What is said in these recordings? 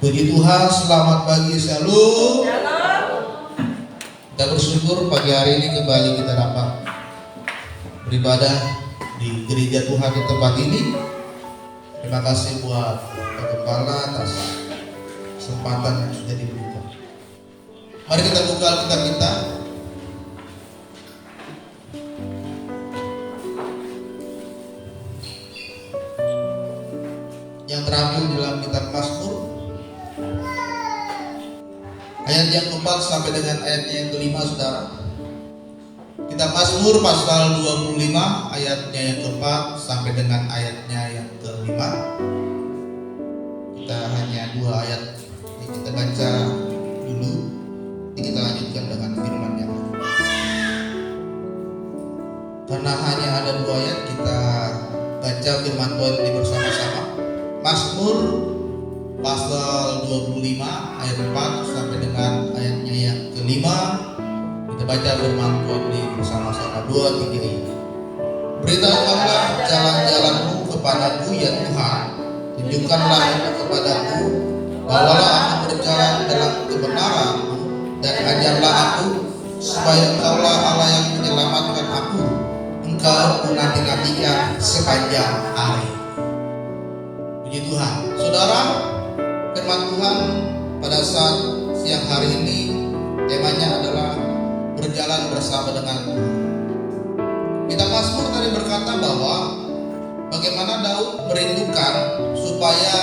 Puji Tuhan, selamat pagi, shalom. Kita bersyukur pagi hari ini kembali kita dapat beribadah di gereja Tuhan di tempat ini. Terima kasih buat Pak Kepala atas kesempatan yang sudah diberikan. Mari kita buka Alkitab kita. Yang terambil dalam kitab Mazmur, ayat yang keempat sampai dengan ayat yang kelima, saudara. Kitab Mazmur pasal 25 ayatnya yang keempat sampai dengan ayatnya yang kelima. Kita hanya dua ayat yang kita baca dulu, kita lanjutkan dengan firman-Nya. Karena hanya ada dua ayat, kita baca firman Tuhan ini bersama-sama. Mazmur pasal 25 ayat 4 sampai dengan ayatnya yang kelima. Kita baca firman Tuhan ini bersama-sama. 2, 3 ini. Beritahukanlah jalan-jalanmu kepadaku ya Tuhan, tunjukkanlah itu kepadaku, bawalah aku berjalan dalam kebenaran-Mu, dan ajarlah aku, supaya Engkaulah Allah yang menyelamatkan aku. Engkau menanti-nantikan sepanjang hari. Puji Tuhan. Saudara, firman Tuhan pada saat siang hari ini temanya adalah berjalan bersama dengan Tuhan. Kitab Mazmur tadi berkata bahwa bagaimana Daud merindukan supaya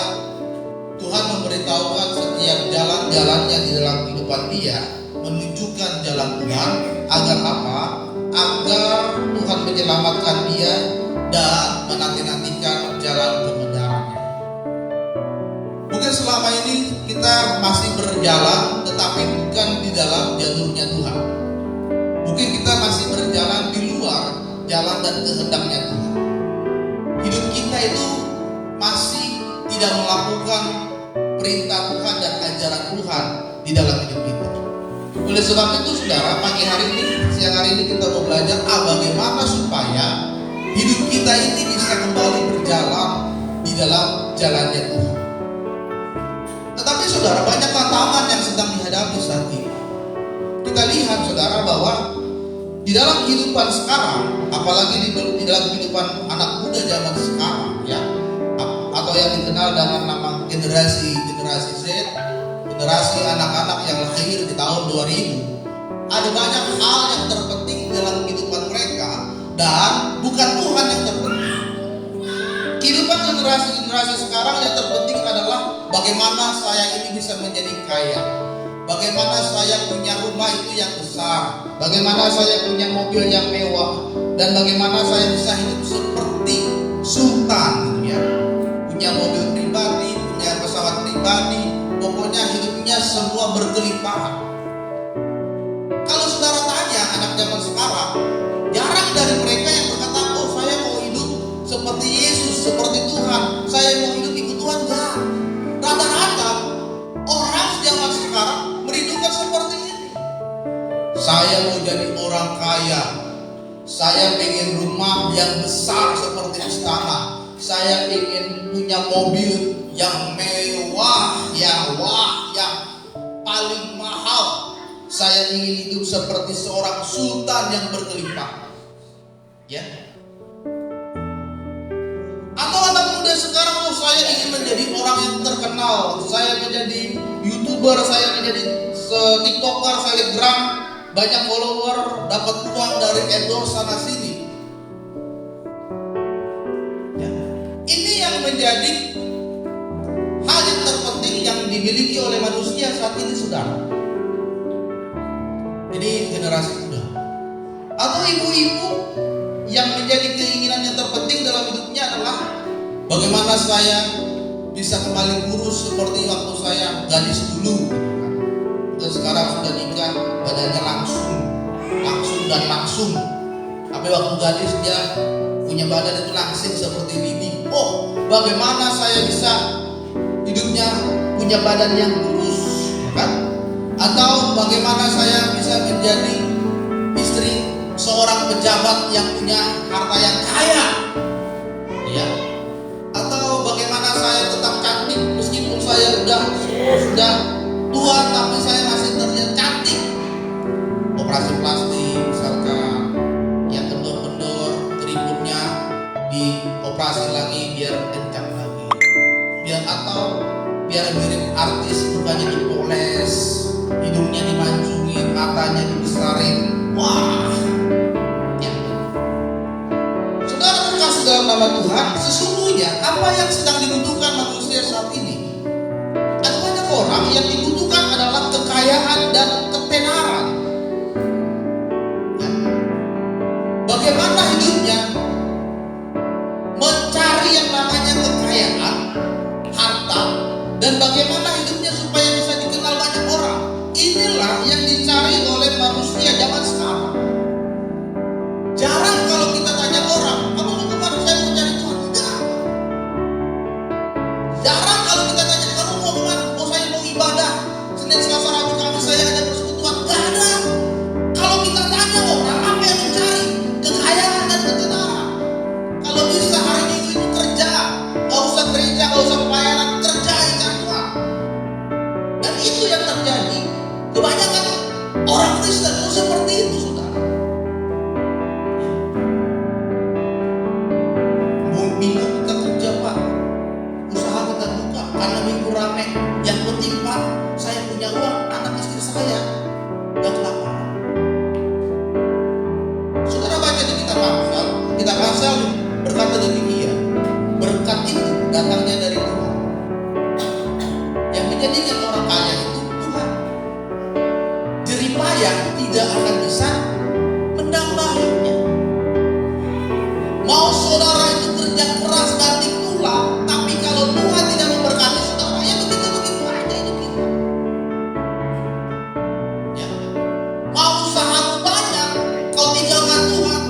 Tuhan memberitahukan setiap jalan-jalannya di dalam kehidupan dia, menunjukkan jalan Tuhan agar apa? Agar Tuhan menyelamatkan dia dan menanti-nantikan jalan kebenarannya. Mungkin selama ini kita masih berjalan tetapi bukan di dalam jalurnya Tuhan. Mungkin kita masih berjalan di luar jalan dan kehendaknya Tuhan. Hidup kita itu masih tidak melakukan perintah Tuhan dan ajaran Tuhan di dalam hidup kita. Oleh sebab itu saudara, pagi hari ini, siang hari ini kita mau belajar bagaimana supaya hidup kita ini bisa kembali berjalan di dalam jalannya Tuhan. Tetapi saudara, banyak tantangan yang sedang dihadapi saat ini. Kita lihat saudara bahwa di dalam kehidupan sekarang, apalagi di dalam kehidupan anak muda zaman sekarang ya, atau yang dikenal dengan nama generasi Z, generasi anak-anak yang lahir di tahun 2000, ada banyak hal yang terpenting dalam kehidupan mereka dan bukan Tuhan yang terpenting. Kehidupan generasi sekarang yang terpenting adalah bagaimana saya ini bisa menjadi kaya, bagaimana saya punya rumah itu yang besar, bagaimana saya punya mobil yang mewah, dan bagaimana saya bisa hidup seperti sultan gitu ya. Punya mobil pribadi, punya pesawat pribadi, pokoknya hidupnya semua berkelimpahan. Kalau saudara tanya anak zaman sekarang, jarang dari mereka yang berkata, oh saya mau hidup seperti Yesus, seperti Tuhan, saya mau hidup ikut Tuhan. Enggak. Rata-rata orang zaman sekarang merindukan seperti ini. Saya mau jadi orang kaya, saya ingin rumah yang besar seperti istana, saya ingin punya mobil yang mewah, yang paling mahal, saya ingin hidup seperti seorang sultan yang berkelimpahan. Ya. Atau anak muda sekarang, saya ingin menjadi orang yang terkenal, saya menjadi YouTuber, saya menjadi TikToker, selebgram, banyak follower, dapat uang dari endorse sana sini. Ya. Ini yang menjadi hal yang terpenting yang dimiliki oleh manusia saat ini, saudara. Jadi generasi muda atau ibu-ibu yang menjadi keinginan yang terpenting dalam hidupnya adalah bagaimana saya bisa kembali kurus seperti waktu saya gadis dulu. Dan sekarang sudah nikah, badannya langsung. Tapi waktu gadis dia punya badan itu langsing seperti Bibi. Oh, bagaimana saya bisa hidupnya punya badan yang lurus, kan? Atau bagaimana saya bisa menjadi istri seorang pejabat yang punya harta yang kaya, ya? Atau bagaimana saya tetap cantik meskipun saya udah Sudah tua tapi saya masih terlihat cantik. Operasi plastik misalkan, yang kendor-kendor keriputnya dioperasi lagi biar kencang lagi, biar mirip artis, mukanya dipoles, hidungnya dimancungin, matanya dibesarin. Wah, ya. Saudara terkasih dalam nama Tuhan, sesungguhnya apa yang sedang dibutuhkan manusia saat ini? Ada banyak orang yang dibutuhkan adalah kekayaan dan ketenaran. Ya. Bagaimana hidupnya mencari yang namanya kekayaan, harta, dan bagaimana hidupnya supaya bisa dikenal banyak orang. Inilah yang dicari oleh manusia zaman sekarang. Jarang kalau kita tanya orang, kamu mau kemana? Saya mau cari Tuhan. Enggak. Jarang kalau kita tanya, kamu mau kemana? Oh, saya mau ibadah. Senin, Selasa, Rabu, Kamis saya ada persekutuan. Enggak ada. Kalau kita tanya orang, apa yang dicari? Kekayaan dan ketenaran. Kalau bisa hari Minggu itu kerja, gak usah gereja, gak usah pelayanan, kerja cari Tuhan. Dan itu yang terjadi. Kebanyakan orang Kristen itu seperti itu, saudara. Minggu kita kerja, Pak, usaha kita buka karena minggu rame. Yang penting, Pak, saya punya uang, anak istri saya gak kelaparan. Saudara baca di kitab Amsal berkata demikian, berkat itu datangnya dari Tuhan. Yang menjadikan orang kaya itu Tuhan. Jeripayah tidak akan bisa menambahinya. Mau saudara itu kerja keras banting tulang, tapi kalau Tuhan tidak memberkati saudara, ya begitu-begitu aja hidup kita. Ya. Mau usahamu banyak, kau tinggalkan Tuhan.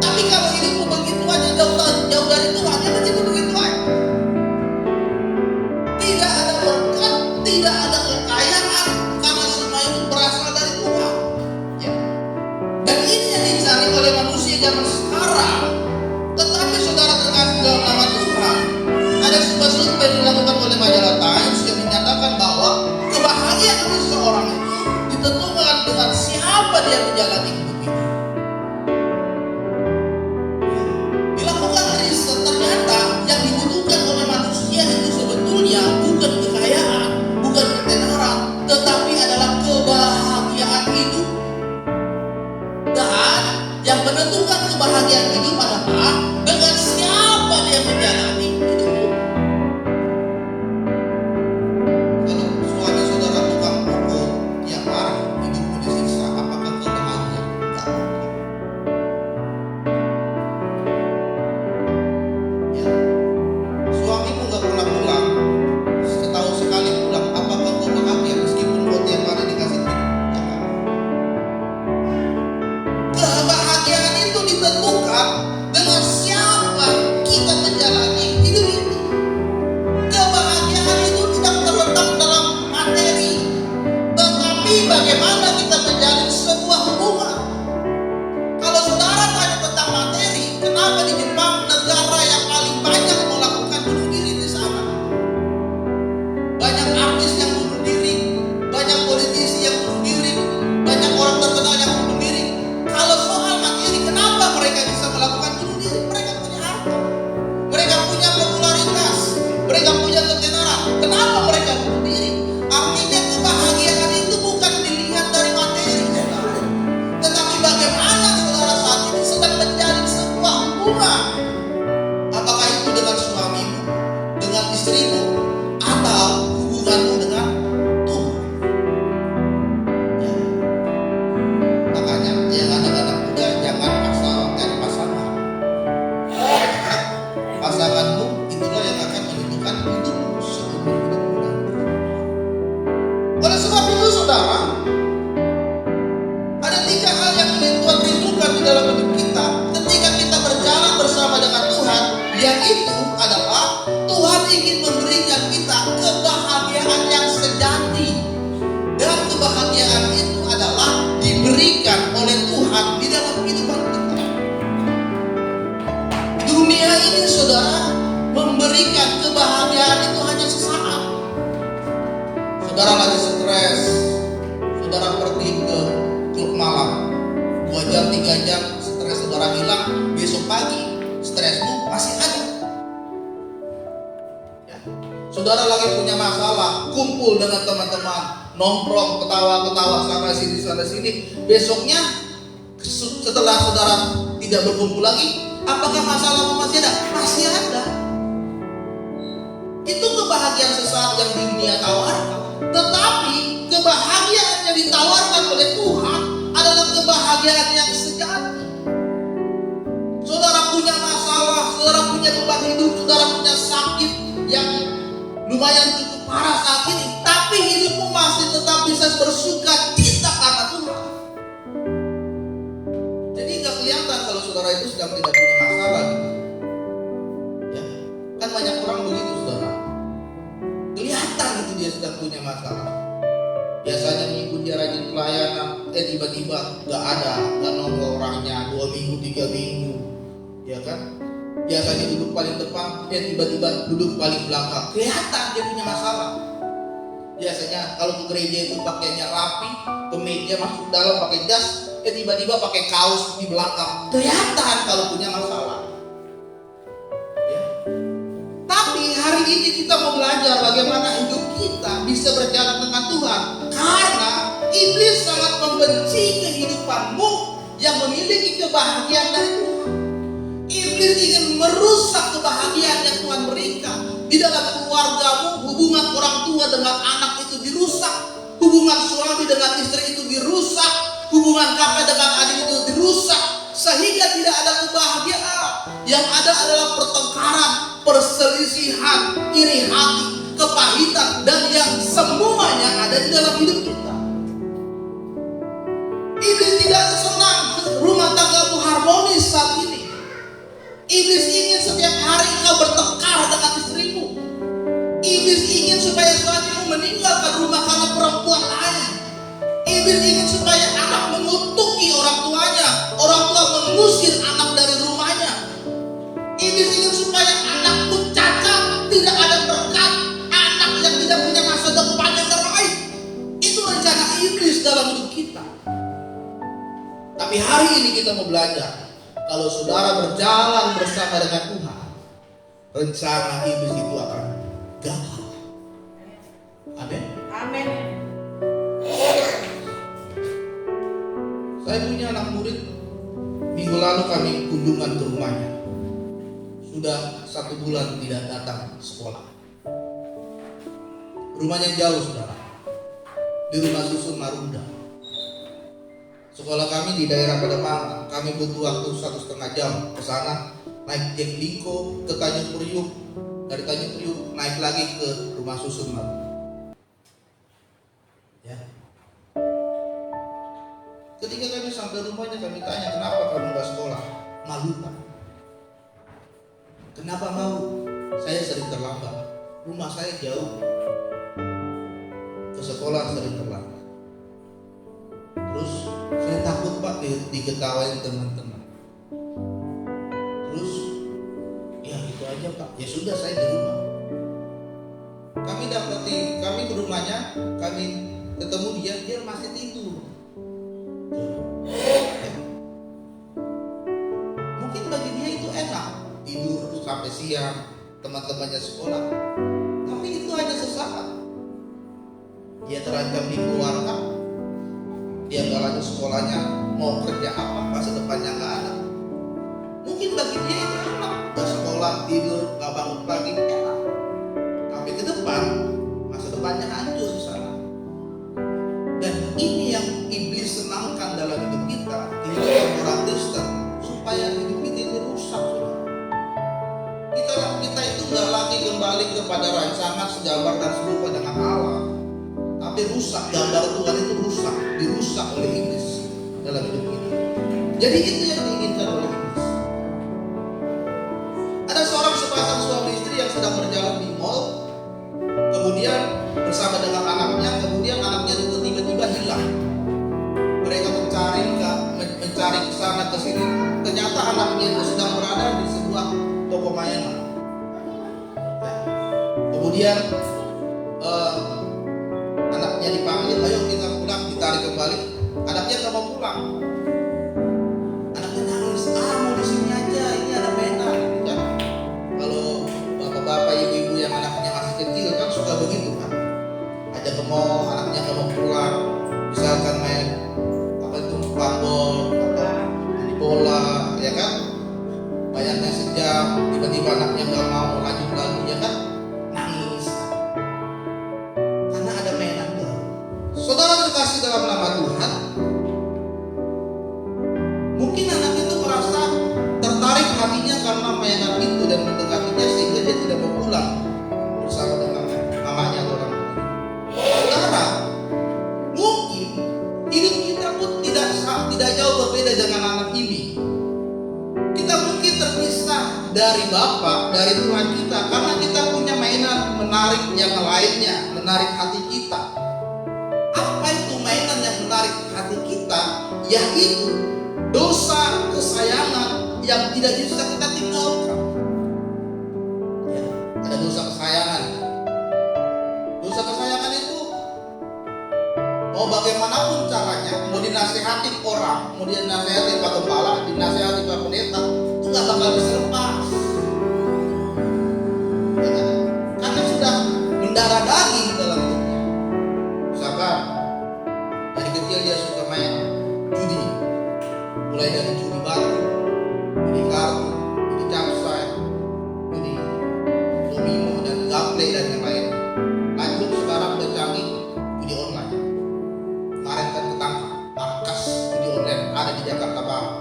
Tapi kalau hidupmu begitu aja jauh dari Tuhan, ya begitu-begitu aja. Tidak ada berkat, tidak ada kekayaan, karena semua itu berasal dari Tuhan. Ya. Dan ini yang dicari oleh manusia zaman sekarang. Tetapi saudara terkasih dalam nama Tuhan, ada sebuah survei yang dilakukan oleh majalah Times yang menyatakan bahwa kebahagiaan seseorang itu ditentukan dengan siapa dia menjalani hidup ini. Dilakukan riset, ternyata yang dibutuhkan oleh manusia itu sebetulnya bukan kekayaan, bukan ketenaran, tetapi adalah kebahagiaan hidup. Dan yang menentukan kebahagiaan hidup adalah dengan siapa dia menjalani hidup. Kalau suami saudara tukang pukul yang marah, hidupmu disiksa, apakah kau bahagia? Tidak mungkin. Ya. Suamimu gak pernah pulang, setahun sekali pulang, apakah kau bahagia meskipun kau tiap hari dikasih duit? Jangan. Kebahagiaan itu ditentukan dengan siapa kita menjalani hidup ini. Kebahagiaan itu tidak terletak dalam materi, tetapi bagaimana kita menjalin sebuah hubungan. Kalau saudara tanya tentang materi, kenapa di Jepang negara yang paling banyak melakukan bunuh diri di sana? Banyak artis yang bunuh diri, banyak politisi yang bunuh diri, banyak orang terkenal yang bunuh diri. Kalau soal materi, kenapa mereka bisa melakukan bunuh diri? Mereka punya harta, mereka punya popularitas, mereka punya ketenaran. Kenapa mereka bunuh diri? Artinya kebahagiaan itu bukan dilihat dari materi, saudara, tetapi bagaimana saudara saat ini sedang menjalin sebuah hubungan. Apakah itu dengan suamimu, dengan istrimu, atau hubunganmu dengan Tuhan? Ya. Makanya yang anak-anak muda jangan asal cari pasangan. Pasanganmu itulah yang akan menentukan hidupmu seumur hidupmu. Saudara lagi stres, saudara pergi ke klub malam, 2 jam 3 jam stres saudara hilang, besok pagi stresmu masih ada. Ya. Saudara lagi punya masalah, kumpul dengan teman-teman, nongkrong, ketawa-ketawa sana sini, besoknya setelah saudara tidak berkumpul lagi, apakah masalahmu masih ada? Masih ada. Itu kebahagiaan sesaat yang dunia tawarkan. Tetapi kebahagiaan yang ditawarkan oleh Tuhan adalah kebahagiaan yang sejati. Saudara punya masalah, saudara punya beban hidup, saudara punya sakit yang lumayan cukup parah saat ini, tapi hidupmu masih tetap bisa bersuka cita karena Tuhan. Jadi gak kelihatan kalau saudara itu sedang tidak punya masalah gitu. Ya, kan banyak orang begitu saudara. Kelihatan itu dia sedang punya masalah. Biasanya minggu dia rajin pelayanan, tiba-tiba gak ada, gak nongol orangnya 2 minggu 3 minggu, ya kan? Biasanya duduk paling depan, tiba-tiba duduk paling belakang. Kelihatan dia punya masalah. Biasanya kalau ke gereja itu pakainya rapi, ke meja masuk dalam pakai jas, tiba-tiba pakai kaos di belakang. Kelihatan kalau punya masalah. Ya. Tapi hari ini kita mau belajar bagaimana hidup kita bisa berjalan dengan Tuhan. Karena iblis sangat membenci kehidupanmu yang memiliki kebahagiaan dari Tuhan. Iblis ingin merusak kebahagiaan yang Tuhan berikan. Di dalam keluargamu, hubungan orang tua dengan anak itu dirusak, hubungan suami dengan istri itu dirusak, hubungan kakak dengan adik itu dirusak, sehingga tidak ada kebahagiaan. Yang ada adalah pertengkaran, perselisihan, iri hati, kepahitan, dan yang semuanya ada di dalam hidup kita. Iblis tidak senang rumah tanggamu harmonis saat ini. Iblis ingin setiap hari kau bertengkar dengan istrimu. Iblis ingin supaya suamimu meninggalkan rumah karena perempuan lain. Iblis ingin supaya anak mengutuki orang tuanya, orang tua mengusir anak dari rumahnya. Iblis ingin supaya anakmu cacat, tidak ada berkat, anak yang tidak punya masa depan yang terbaik. Itu rencana iblis dalam hidup kita. Tapi hari ini kita mau belajar, kalau saudara berjalan bersama dengan Tuhan, rencana iblis itu akan gagal. Amin. Amin. Saya punya anak murid, minggu lalu kami kunjungan ke rumahnya. Sudah 1 bulan tidak datang sekolah. Rumahnya jauh saudara, di Rumah Susun Marunda. Sekolah kami di daerah Pademangan. Kami butuh waktu 1,5 jam ke sana, naik Jack Linko ke Tanjung Priuk, dari Tanjung Priuk naik lagi ke Rumah Susun Marunda. Ya. Ketika kami sampai rumahnya, kami tanya, kenapa kamu nggak sekolah? Malu Pak. Kenapa mau? Saya sering terlambat. Rumah saya jauh. Ke sekolah sering terlambat. Terus saya takut Pak diketawain teman-teman. Terus ya itu aja Pak. Ya sudah, saya di rumah. Kami ke rumahnya, kami ketemu dia masih tidur. Mungkin bagi dia itu enak, tidur sampai siang, teman-temannya sekolah. Tapi itu hanya sesaat. Dia terancam dikeluarkan. Dia nggak lanjut sekolahnya, mau kerja apa, masa depannya nggak ada. Mungkin bagi dia itu enak, nggak sekolah, tidur, nggak bangun pagi, enak. Tapi ke depan, masa depannya hancur di sana. Dan ini yang iblis senangkan dalam hidup kita, kehidupan orang Kristen, supaya hidup kita itu rusak. Kita itu nggak lagi kembali kepada rancangan segambar dan serupa dengan Allah, tapi rusak. Gambar Tuhan itu rusak, dirusak oleh iblis dalam hidup kita. Jadi itu yang diinginkan oleh iblis. Ada seorang sepasang suami istri yang sedang berjalan di mall, kemudian bersama dengan anaknya, kemudian anaknya itu tiba-tiba hilang. Mereka mencari ke sana ke sini, ternyata anaknya itu sedang berada di sebuah toko mainan. Kemudian pulang, anaknya nangis, mau di sini aja, ini ada mainan, kan? Kalau bapak-bapak, ibu-ibu yang anaknya masih kecil kan suka begitu kan, ajak ke mall, anaknya nggak mau pulang, misalkan main apa itu bambol atau main bola, ya kan? Bayarnya sejam, tiba-tiba anaknya nggak mau lanjut lagi, ya kan? Nangis, karena ada mainan baru. Saudara terkasih dalam nama Tuhan, mungkin anak itu merasa tertarik hatinya karena mainan itu dan mendekatinya sehingga dia tidak mau pulang bersama dengan mamanya atau orang tuanya. Saudara, mungkin hidup kita pun tidak jauh berbeda dengan anak ini. Kita mungkin terpisah dari Bapa, dari Tuhan kita, karena kita punya mainan menarik yang lainnya, menarik hati kita. Apa itu mainan yang menarik hati kita? Yaitu dosa kesayangan yang tidak bisa kita tinggalkan. Ya, ada dosa kesayangan. Dosa kesayangan itu mau bagaimanapun caranya, mau dinasihatin orang, mau dinasihatin Pak Gembala, dinasihatin Pak Pendeta, itu gak bakal bisa lepas. Ya kan? Karena sudah mendarah daging dalam hidupnya. Misalkan dari kecil dia suka main judi, mulai dari judi batu, judi kartu, judi capsai, judi domino dan gaple dan yang lain. Lanjut sekarang udah canggih judi online. Kemarin kan ketangkap markas judi online ada di Jakarta Barat.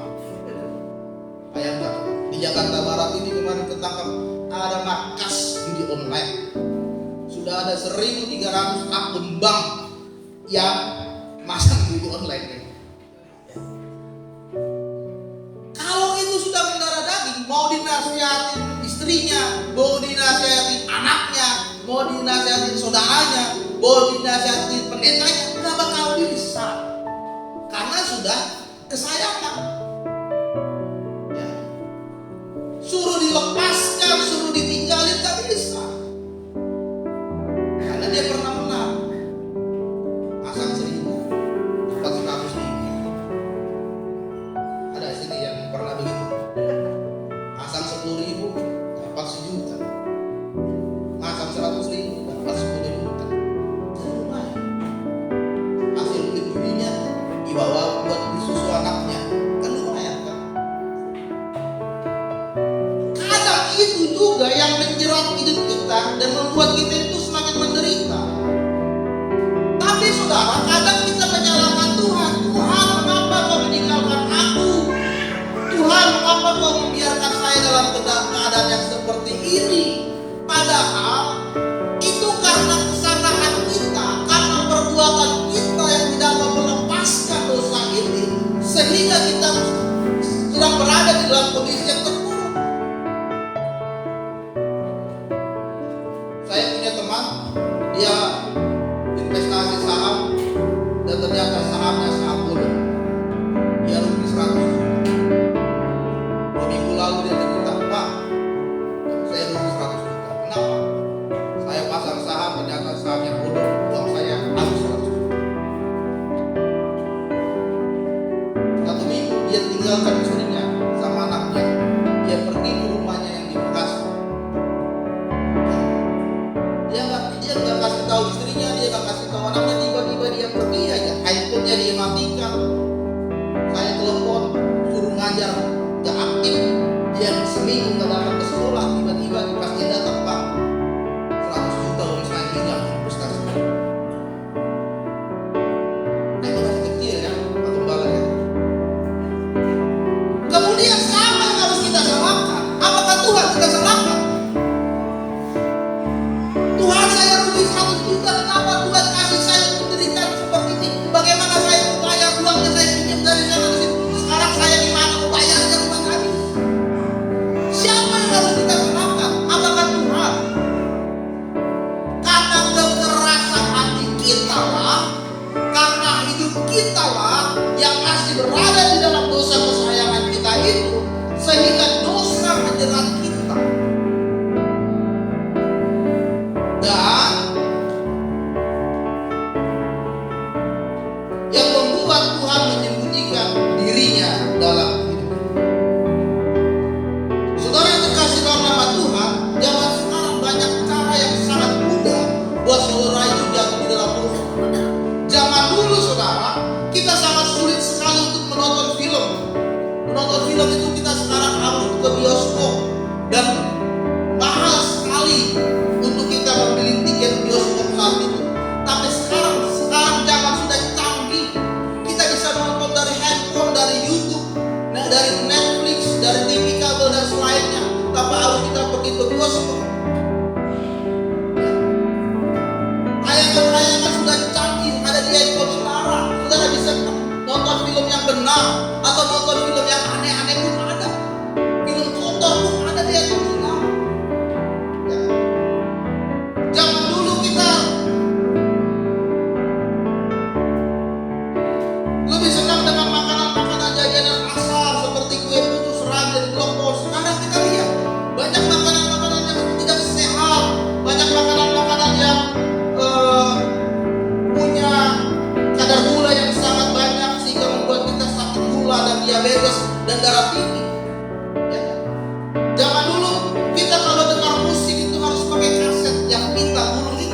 Bayangkan, di Jakarta Barat ini kemarin ketangkap ada markas judi online. Sudah ada 1.300 akun bank yang masang judi online ini. Kalau itu sudah mendarah daging, mau dinasihatin istrinya, mau dinasihatin anaknya, mau dinasihatin saudaranya, mau dinasihatin pendetanya, nggak bakal bisa, karena sudah kesayangan. Ya. Suruh dilepaskan, suruh ditinggalin, nggak bisa, karena dia pernah menang. Pasang 1.000, dapat 100.000. Ada sini yang pernah begitu. Pasang 10.000, dapat 1 juta. Pasang 100.000, dapat 10 juta. Jadi lumayan. Hasil duit judinya dibawa buat beli susu anaknya, kan lumayan kan? Kadang itu juga yang menjerat hidup kita dan membuat kita itu semakin menderita. Tapi saudara, kadang kita menyalahkan Tuhan. Tuhan, mengapa kau meninggalkan aku? Tuhan, mengapa kau membiarkan saya dalam keadaan yang seperti ini? Padahal itu karena kesalahan kita, karena perbuatan kita yang tidak mau melepaskan dosa ini, sehingga kita sedang berada di dalam kondisi yang terpuruk. Saya punya teman, dia investasi saham dan ternyata sahamnya sangat bodoh. Dia rugi 100 juta. 2 minggu lalu dia cerita, Pak, saya rugi 100 juta. Kenapa? Tayangan-tayangan sudah canggih ada di handphone saudara. Saudara bisa nonton film yang benar atau nonton film yang aneh-aneh pun ada. Film kotor pun ada di handphone saudara. Ya. Zaman dulu kita lebih senang dengan makanan-makanan jajanan asal seperti kue putu, serang dan glokos. Sekarang kita lihat banyak makanan-makanan yang tidak sehat, banyak makanan-makanan yang punya kadar gula yang sangat banyak sehingga membuat kita sakit gula dan diabetes dan darah tinggi. Ya. Zaman dulu kita kalau dengar musik itu harus pakai kaset yang kita gulung.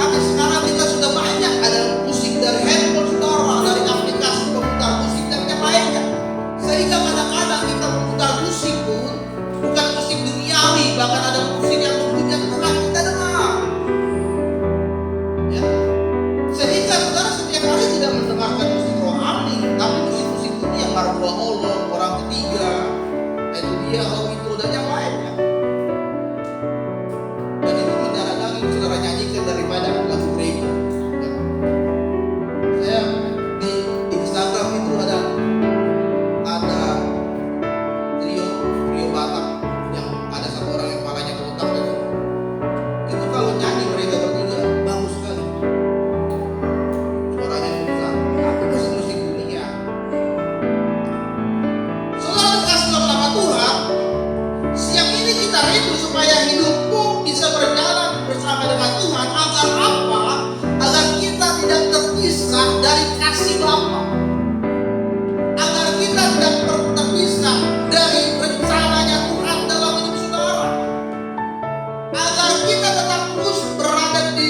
Tapi sekarang kita sudah banyak ada musik dari handphone saudara, dari aplikasi pemutar musik dan yang lainnya. Sehingga kadang-kadang kita memutar musik pun bukan musik duniawi, bahkan ada musik yang membuat Tuhan kita dengar. Ya. Sehingga saudara setiap hari tidak mendengarkan musik rohani, tapi musik-musik dunia, Marwa Allah, orang ketiga, itu dia, itu dan yang lainnya. Dan itu mendarah daging saudara nyanyikan daripada lagu gereja. Ya. Saya di Instagram itu ada trio Batak yang ada satu orang yang palanya botak itu kalau nyanyi mereka bertiga bagus sekali, suaranya besar, tapi musik-musik dunia. Saudara kasih dalam nama Tuhan, siang ini kita rindu supaya hidupmu bisa berjalan bersama dengan Tuhan. Agar apa? Agar kita tidak terpisah dari kasih Bapa, agar kita tidak terpisah dari rencananya Tuhan dalam hidup saudara, agar kita tetap terus berada di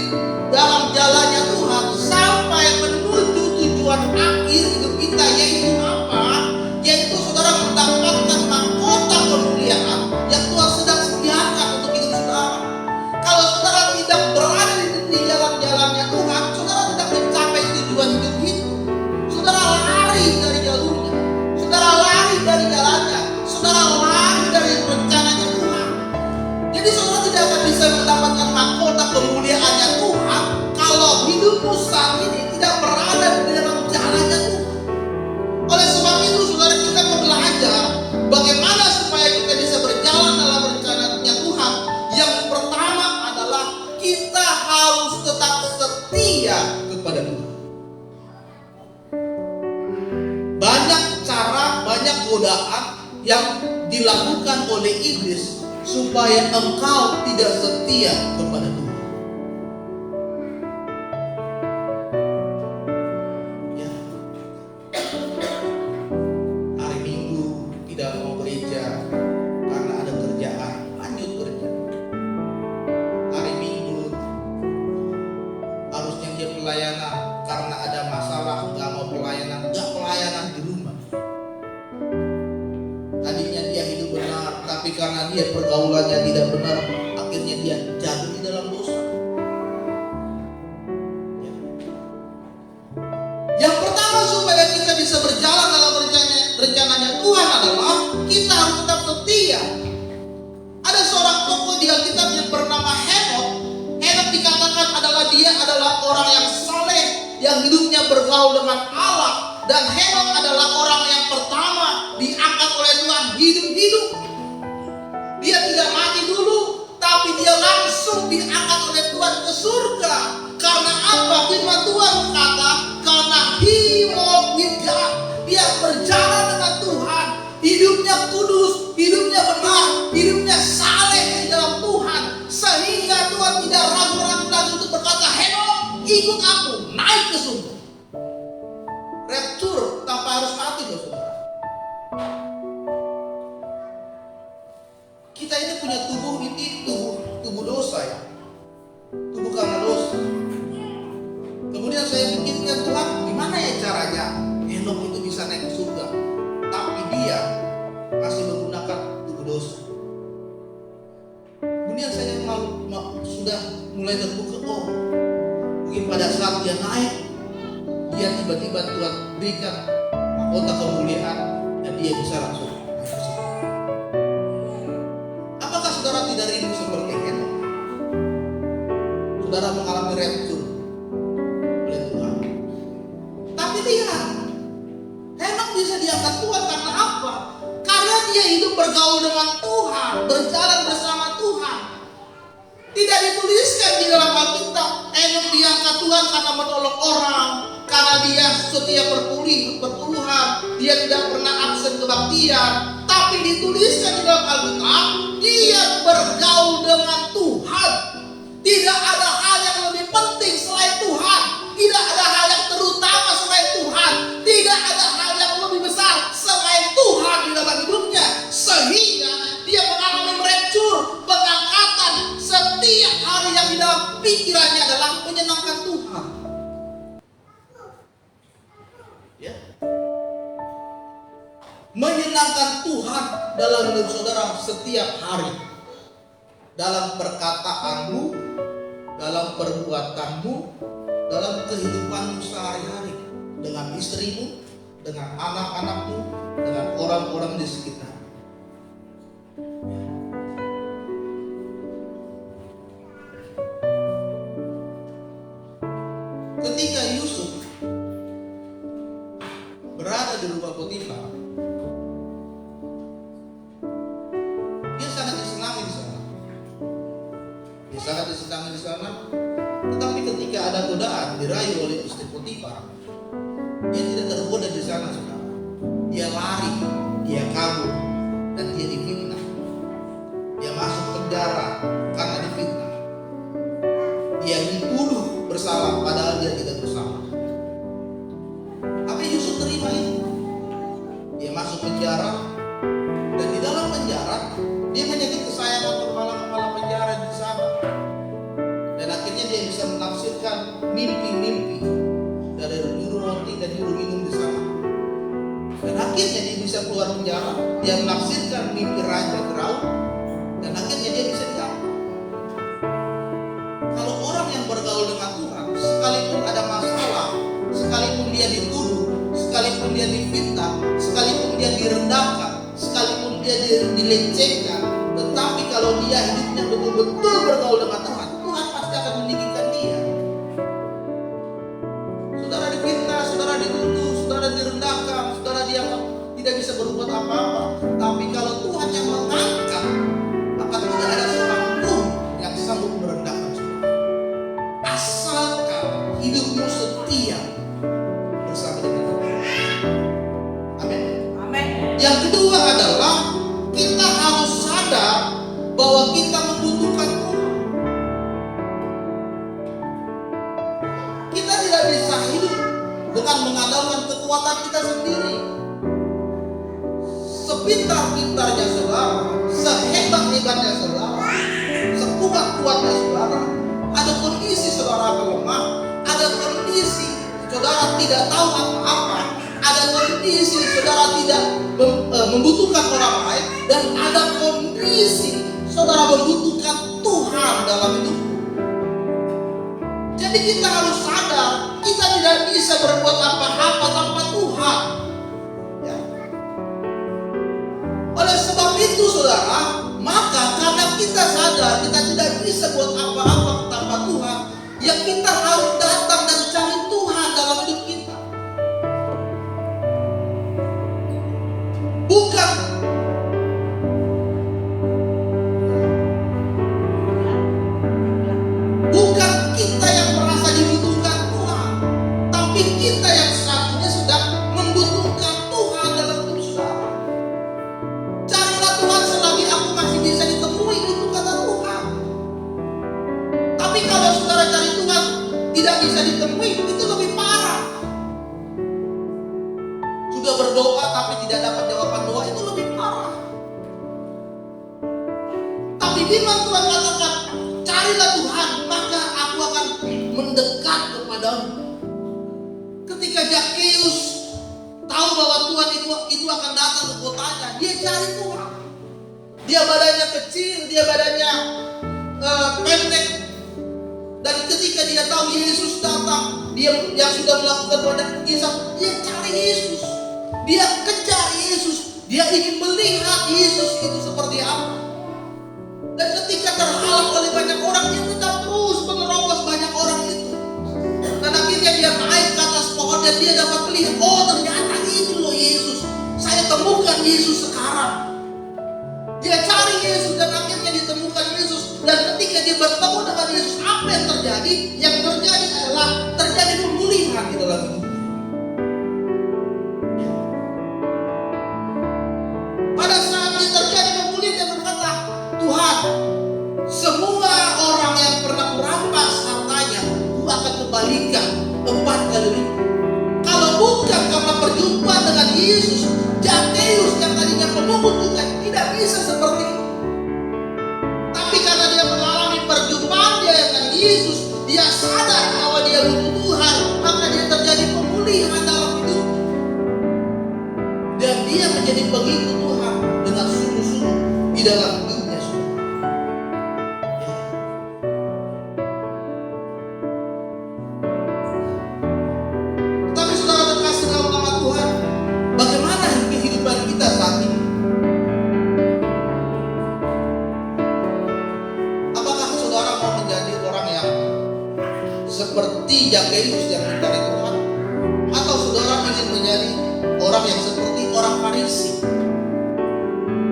dalam jalannya Tuhan sampai menuju tujuan akhir hidup kita, yaitu apa? Yaitu saudara mendapatkan mahkota kemuliaan yang Tuhan sedang sediakan untuk hidup saudara. Kalau saudara tidak berada di jalan-jalannya Tuhan, saudara tidak mencapai tujuan hidup itu. Saudara lari dari jalurnya, saudara lari dari jalannya, saudara lari dari rencananya Tuhan. Jadi saudara tidak akan bisa mendapatkan mahkota kemuliaannya Tuhan kalau hidupmu saat ini tidak berada di dalam jalannya Tuhan. Oleh sebab itu saudara, kita mau belajar bagaimana supaya kita bisa berjalan dalam rencananya Tuhan. Yang pertama adalah kita harus tetap setia kepada Tuhan. Banyak cara, banyak godaan yang dilakukan oleh iblis supaya engkau tidak setia kepada Tuhan. Ya. Hari Minggu tidak mau gereja karena ada kerjaan, lanjut kerja. Hari Minggu harusnya dia pelayanan, karena ada masalah nggak mau pelayanan, nggak pelayanan di rumah. Tadinya dia hidup benar, tapi karena dia pergaulannya tidak benar, akhirnya dia jatuh di dalam dosa. Ya. Yang pertama supaya kita bisa berjalan dalam rencananya Tuhan adalah kita harus tetap setia. Ada seorang tokoh di Alkitab yang bernama Henok. Henok dikatakan dia adalah orang yang saleh, yang hidupnya bergaul dengan Allah. Dan Henok adalah orang yang pertama diangkat oleh Tuhan hidup-hidup. Dia tidak mati dulu, tapi dia langsung diangkat oleh Tuhan ke surga. Karena apa? Firman Tuhan berkata, karena he walked with God. Dia berjalan dengan Tuhan, hidupnya kudus, hidupnya benar, hidupnya saleh di dalam Tuhan, sehingga Tuhan tidak ragu-ragu lagi untuk berkata, Henok, ikut aku naik ke surga. Rapture tanpa harus mati, loh saudara. Kita ini punya tubuh ini, tubuh dosa ya, tubuh karena dosa. Kemudian saya pikirkan, Tuhan, gimana ya caranya Henok itu bisa naik ke surga, tapi dia masih menggunakan tubuh dosa. Kemudian saya sudah mulai terbuka, oh mungkin pada saat dia naik, dia tiba-tiba Tuhan berikan mahkota kemuliaan dan dia bisa langsung naik ke surga. Apakah saudara tidak rindu seperti Henok? Saudara mengalami rapture, dia hidup bergaul dengan Tuhan, berjalan bersama Tuhan. Tidak dituliskan di dalam Alkitab Enok diangkat Tuhan karena menolong orang, karena dia setia berpuluhan, dia tidak pernah absen kebaktian. Tapi dituliskan di dalam Alkitab dia bergaul dengan Tuhan. Tidak ada hal yang lebih penting selain Tuhan. Tidak ada hal yang terutama selain Tuhan. Tidak ada hal yang lebih besar selain Tuhan di dalam hidupnya. Sehingga dia mengalami merecur, pengangkatan setiap hari yang di dalam pikirannya adalah menyenangkan Tuhan. Ya. Menyenangkan Tuhan dalam hidup saudara setiap hari. Dalam perkataanmu, dalam perbuatanmu, dalam kehidupanmu sehari-hari, dengan istrimu, dengan anak-anakmu, dengan orang-orang di sekitar. Ketika Yusuf berada di rumah Potifar, dia sangat disenangi di sana. Dia sangat disenangi di sana. Tetapi ketika ada godaan dirayu oleh istri Potifar, dia tidak tergoda di sana, saudara. Dia lari, dia kabur, dan dia difitnah. Dia masuk penjara karena difitnah. Dia dituduh bersalah padahal dia tidak bersalah. Tapi Yusuf terima itu. Dia masuk penjara, dan di dalam penjara dia menjadi kesayangan kepala-kepala penjara di sana. Dan akhirnya dia bisa menafsirkan mimpi-mimpi dari juru roti dan juru minum di sana. Dan akhirnya dia bisa keluar penjara, dia menafsirkan mimpi Raja Firaun, dan akhirnya dia bisa diangkat. Kalau orang yang bergaul dengan Tuhan, sekalipun ada masalah, sekalipun dia dituduh, sekalipun dia difitnah, sekalipun dia direndahkan, sekalipun dia dilecehkan, tetapi kalau dia hidupnya betul-betul bergaul dengan Tuhan, Tuhan pasti akan meninggikan dia. Saudara difitnah, saudara dituduh, saudara direndahkan, saudara dia tidak bisa berbuat apa-apa, tapi kalau Tuhan yang mengangkat, maka tidak ada seorang pun yang sanggup merendahkan saudara. Asalkan hidupmu setia bersama dengan Tuhan. Amin. Amin. Yang kedua adalah kita harus sadar bahwa kita membutuhkan Tuhan. Kita tidak bisa hidup dengan mengandalkan kekuatan kita sendiri. Sepintar-pintarnya saudara, sehebat-hebatnya saudara, sekuat-kuatnya saudara, ada kondisi saudara lemah, ada kondisi saudara tidak tahu apa-apa, ada kondisi saudara tidak membutuhkan orang lain, dan ada kondisi saudara membutuhkan Tuhan dalam hidupmu. Jadi kita harus sadar, kita tidak bisa berbuat apa-apa tanpa Tuhan. Ya. Oleh sebab itu saudara, maka karena kita sadar kita tidak bisa buat apa-apa tanpa Tuhan, ya kita harus datang dan cari Tuhan dalam hidup kita. Bukan kita yang merasa dibutuhkan Tuhan, tapi kita yang satunya sedang membutuhkan Tuhan dalam hidup saudara. Carilah Tuhan selagi aku masih bisa ditemui, itu kata Tuhan. Tapi kalau saudara cari Tuhan tidak bisa ditemui, itu lebih parah. Sudah berdoa tapi tidak dapat jawaban doa, itu lebih parah. Tapi firman Tuhan katakan, carilah Tuhan, maka aku akan mendekat kepadamu. Ketika Zakheus tahu bahwa Tuhan itu akan datang ke kotanya, dia cari Tuhan. Dia badannya kecil, dia badannya pendek. Dan ketika dia tahu Yesus datang, dia yang sudah melakukan banyak mukjizat, dia cari Yesus. Dia kejar Yesus. Dia ingin melihat Yesus itu seperti apa. Dan ketika terhalang oleh banyak orang, dia tetap terus menerobos banyak orang itu. Dan akhirnya dia naik ke atas pohon dan dia dapat melihat, oh ternyata itu loh Yesus. Saya temukan Yesus sekarang. kebalikan 4 kali lipat. Kalau bukan karena perjumpaan dengan Yesus, Zakheus yang tadinya pemungut cukai tidak bisa seperti itu. Tapi karena dia mengalami perjumpaan dia dengan Yesus, dia sadar bahwa dia butuh Tuhan, maka dia terjadi pemulihan dalam hidup. Dan dia menjadi pengikut Tuhan dengan sungguh-sungguh di dalam hidupnya. Tapi saudara terkasih dalam nama Tuhan, bagaimana kehidupan kita saat ini? Apakah saudara mau menjadi orang yang seperti Zakheus yang mencari Tuhan, atau saudara ingin menjadi orang yang seperti orang Farisi,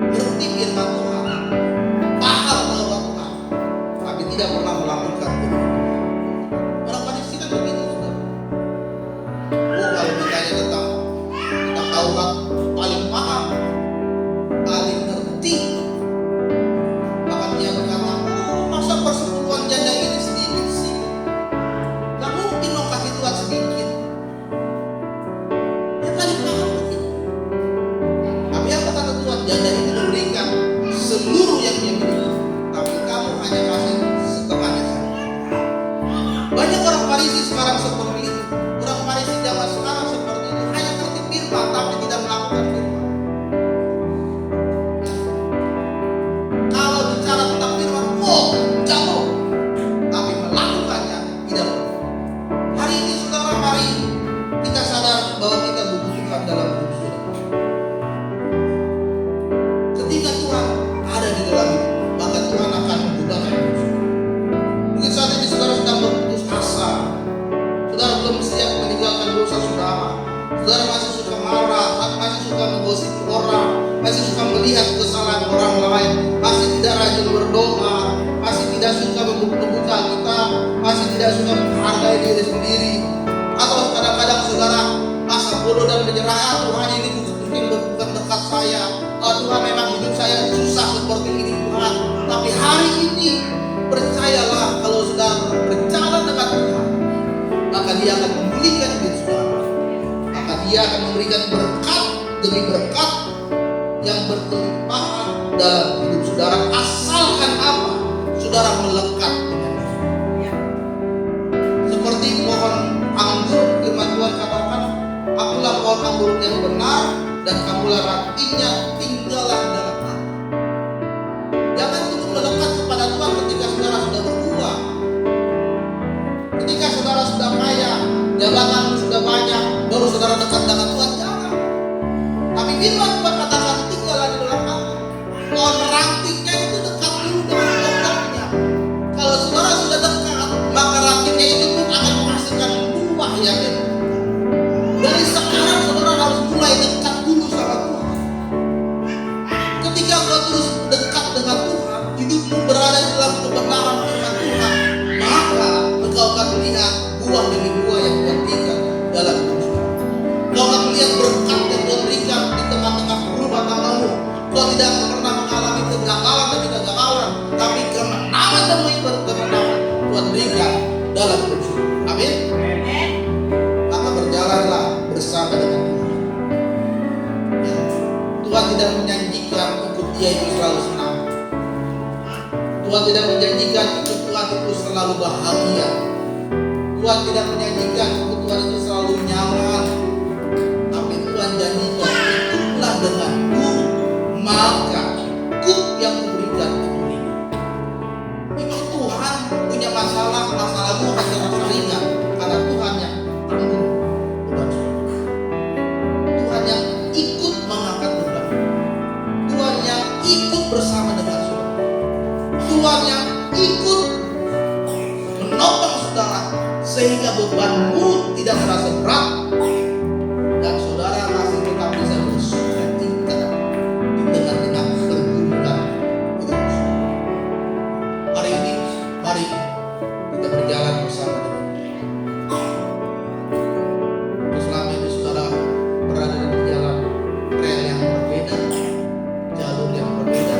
ngerti firman Tuhan, paham bahwa Tuhan, tapi tidak pernah melakukan itu? Orang Farisi kan begitu, saudara. Kalau ditanya tentang Taurat, paling paham, paling ngerti, bahkan dia berkata, masa persepuluhan janda ini sedikit sih? Gak mungkin mau kasih Tuhan sedikit. Dia paling paham begitu. Tapi apa kata Tuhan? Janda ini memberikan seluruh yang dia miliki, tapi kamu hanya kasih setengahnya saja. Banyak orang Farisi sekarang seperti itu. Orang Farisi zaman sekarang seperti itu, hanya ngerti firman tapi tidak melakukan firman. Kalau bicara tentang firman, jauh, tapi melakukannya tidak. Hari ini saudara, mari kita sadar bahwa kita butuh Tuhan dalam hidup saudara. Ketika Tuhan ada di dalam hidup, maka Tuhan akan memudahkan hidup saudara. Mungkin saat ini saudara sedang berputus asa, saudara belum siap meninggalkan dosa saudara, saudara masih suka marah, masih suka menggosipi orang, masih suka melihat kesalahan orang lain, masih tidak rajin berdoa, masih tidak suka membuka Alkitab, masih tidak suka menghargai diri sendiri, atau kadang-kadang saudara masa bodoh dan menyerah, Tuhan ini mungkin bukan dekat saya, Tuhan memang hidup saya susah seperti ini Tuhan. Tapi hari ini percayalah, kalau saudara berjalan dengan Tuhan, maka dia akan memulihkan hidup saudara, maka dia akan memberikan berkat demi berkat yang berkelimpahan dalam hidup saudara, asalkan apa? Saudara melekat dengan dia. Seperti pohon anggur, firman Tuhan katakan, akulah pohon anggur yang benar dan kamulah rantingnya, tinggallah dalam aku. Jangan tunggu melekat kepada Tuhan ketika saudara sudah beruang, ketika saudara sudah kaya, jabatan sudah banyak, baru saudara dekat dengan Tuhan. Jangan. Tapi firman Tuhan katakan, tinggallah di dalam aku. Pohon rantingnya itu dekat dulu dengan pokoknya. Kalau saudara sudah dekat, maka rantingnya itu pun akan menghasilkan buah yang enak. Dari sekarang saudara harus mulai dekat dulu sama Tuhan. Ketika kau terus dekat dengan Tuhan, hidupmu berada di dalam kebenaran firman Tuhan, maka engkau akan melihat buah demi buah yang Tuhan berikan dalam hidup. Kau akan melihat berkat yang Tuhan berikan di tengah-tengah rumah tanggamu. Kau tidak pernah mengalami kegagalan demi kegagalan, tapi kemenangan demi kemenangan Tuhan berikan dalam hidup. Amin. Maka berjalanlah bersama dengan Tuhan. Ya. Tuhan tidak menjanjikan ikut Dia itu selalu senang. Tuhan tidak menjanjikan ikut Tuhan itu selalu bahagia. Tuhan tidak menjanjikan ikut Tuhan itu selalu nyaman. Tapi Tuhan janjikan, ikutlah denganku, maka ikut yang kuberikan kemuliaan. Ikut Tuhan punya masalah, masalahmu akan terasa ringan karena Tuhan yang tanggung beban. Tuhan yang ikut mengangkat beban. Tuhan yang ikut bersama dengan saudara. Tuhan yang ikut menopang saudara sehingga bebanmu tidak terasa berat dan saudara masih tetap bisa bersuka-cita di tengah-tengah pergumulan hidup. Hari ini mari kita berjalan bersama dengan Tuhan. Selama ini saudara berada di jalan rel yang berbeda, jalur yang berbeda,